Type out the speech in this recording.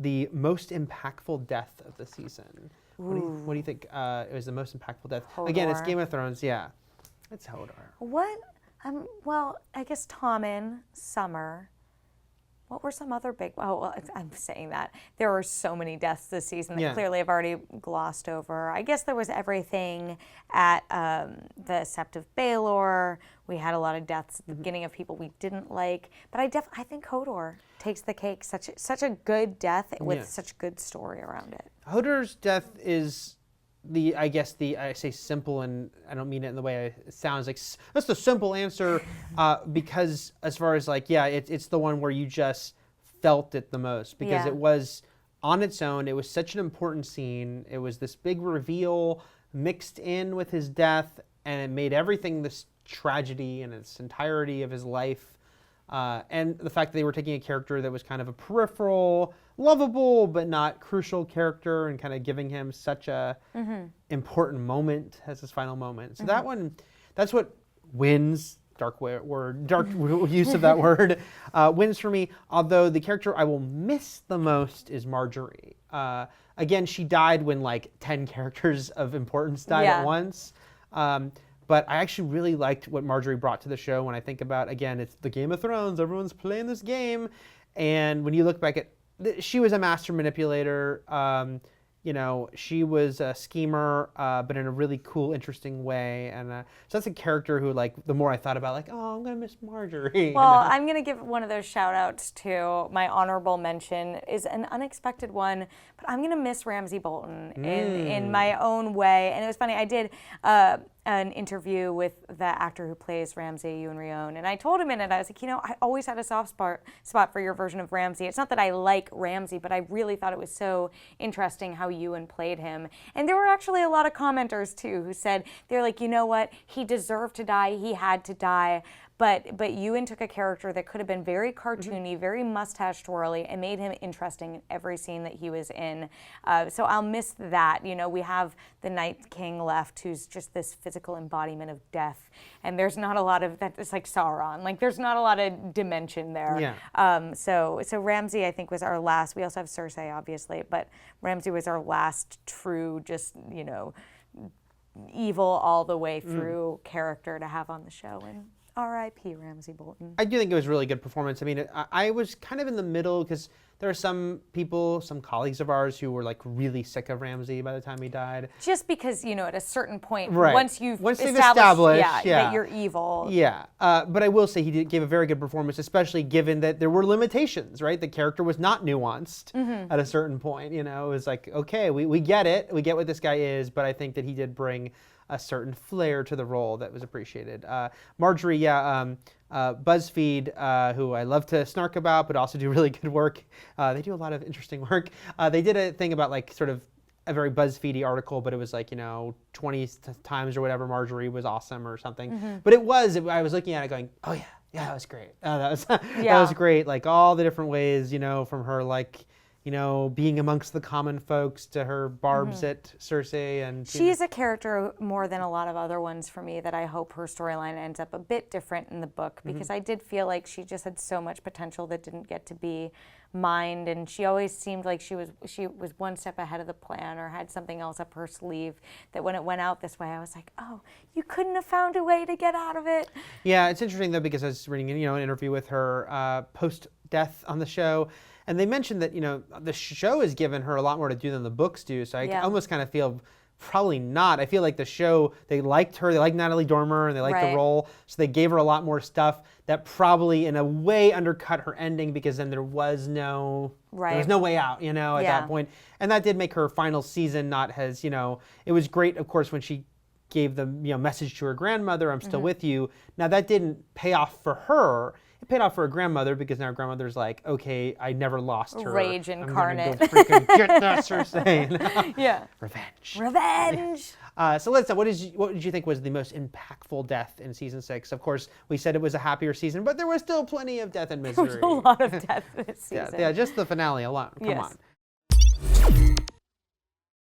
the most impactful death of the season. What do you think was the most impactful death? Hodor. Again, it's Game of Thrones. Yeah, it's Hodor. What? Well, I guess Tommen, Summer. What were some other big? Oh, well, I'm saying that there were so many deaths this season that clearly I've already glossed over. I guess there was everything at the Sept of Baelor. We had a lot of deaths at the beginning of people we didn't like, but I think Hodor takes the cake. Such a good death with such good story around it. Hodor's death is I say simple, and I don't mean it in the way it sounds like. That's the simple answer, because as far as it's the one where you just felt it the most, because it was on its own. It was such an important scene. It was this big reveal mixed in with his death, and it made everything this tragedy in its entirety of his life. And the fact that they were taking a character that was kind of a peripheral, lovable but not crucial character, and kind of giving him such a important moment as his final moment. So that one, that's what wins. Dark use of that word wins for me. Although the character I will miss the most is Marjorie. Again, she died when 10 characters of importance died at once. But I actually really liked what Marjorie brought to the show. When I think about, again, it's the Game of Thrones. Everyone's playing this game. And when you look back at, she was a master manipulator. She was a schemer, but in a really cool, interesting way. And so that's a character who, the more I thought about, I'm going to miss Marjorie. Well, I'm going to give one of those shout outs to my honorable mention is an unexpected one, but I'm going to miss Ramsay Bolton in my own way. And it was funny, I did an interview with the actor who plays Ramsay, Ewan Rion, and I told him in it, I was like, I always had a soft spot for your version of Ramsay. It's not that I like Ramsay, but I really thought it was so interesting how Ewan played him. And there were actually a lot of commenters too who said, they're like, you know what, he deserved to die, he had to die. But Ewan took a character that could have been very cartoony, very mustache twirly, and made him interesting in every scene that he was in. So I'll miss that. We have the Night King left, who's just this physical embodiment of death, and there's not a lot of that. It's like Sauron. There's not a lot of dimension there. Yeah. So Ramsay, I think, was our last. We also have Cersei, obviously, but Ramsay was our last true, just evil all the way through character to have on the show. And R.I.P. Ramsay Bolton. I do think it was a really good performance. I mean, I was kind of in the middle because there are some people, some colleagues of ours who were really sick of Ramsay by the time he died. Just because, at a certain point, right. once they've established that you're evil. Yeah, but I will say he gave a very good performance, especially given that there were limitations, right? The character was not nuanced at a certain point. It was okay, we get it. We get what this guy is, but I think that he did bring a certain flair to the role that was appreciated. Marjorie, BuzzFeed, who I love to snark about, but also do really good work. They do a lot of interesting work. They did a thing about sort of a very BuzzFeedy article, but it was 20 times or whatever Marjorie was awesome or something. But I was looking at it going, oh yeah, that was great. That was great. All the different ways, from her being amongst the common folks to her barbs at Cersei. And she's a character more than a lot of other ones for me that I hope her storyline ends up a bit different in the book, because I did feel like she just had so much potential that didn't get to be mined, and she always seemed like she was one step ahead of the plan or had something else up her sleeve that when it went out this way, I was like, oh, you couldn't have found a way to get out of it. Yeah, it's interesting though, because I was reading an interview with her post-death on the show, and they mentioned that, the show has given her a lot more to do than the books do. So I almost kind of feel probably not. I feel like the show, they liked her, they liked Natalie Dormer, and they liked the role. So they gave her a lot more stuff that probably in a way undercut her ending, because then there was no way out, at that point. And that did make her final season not as, it was great, of course, when she gave the message to her grandmother, I'm still with you. Now that didn't pay off for her. It paid off for her grandmother, because now her grandmother's like, okay, I never lost her. Rage incarnate. I'm gonna go freaking get that Cersei. Yeah. Revenge. So let's what did you think was the most impactful death in season 6? Of course, we said it was a happier season, but there was still plenty of death and misery. There was a lot of death this season. Yeah, just the finale alone. Come on.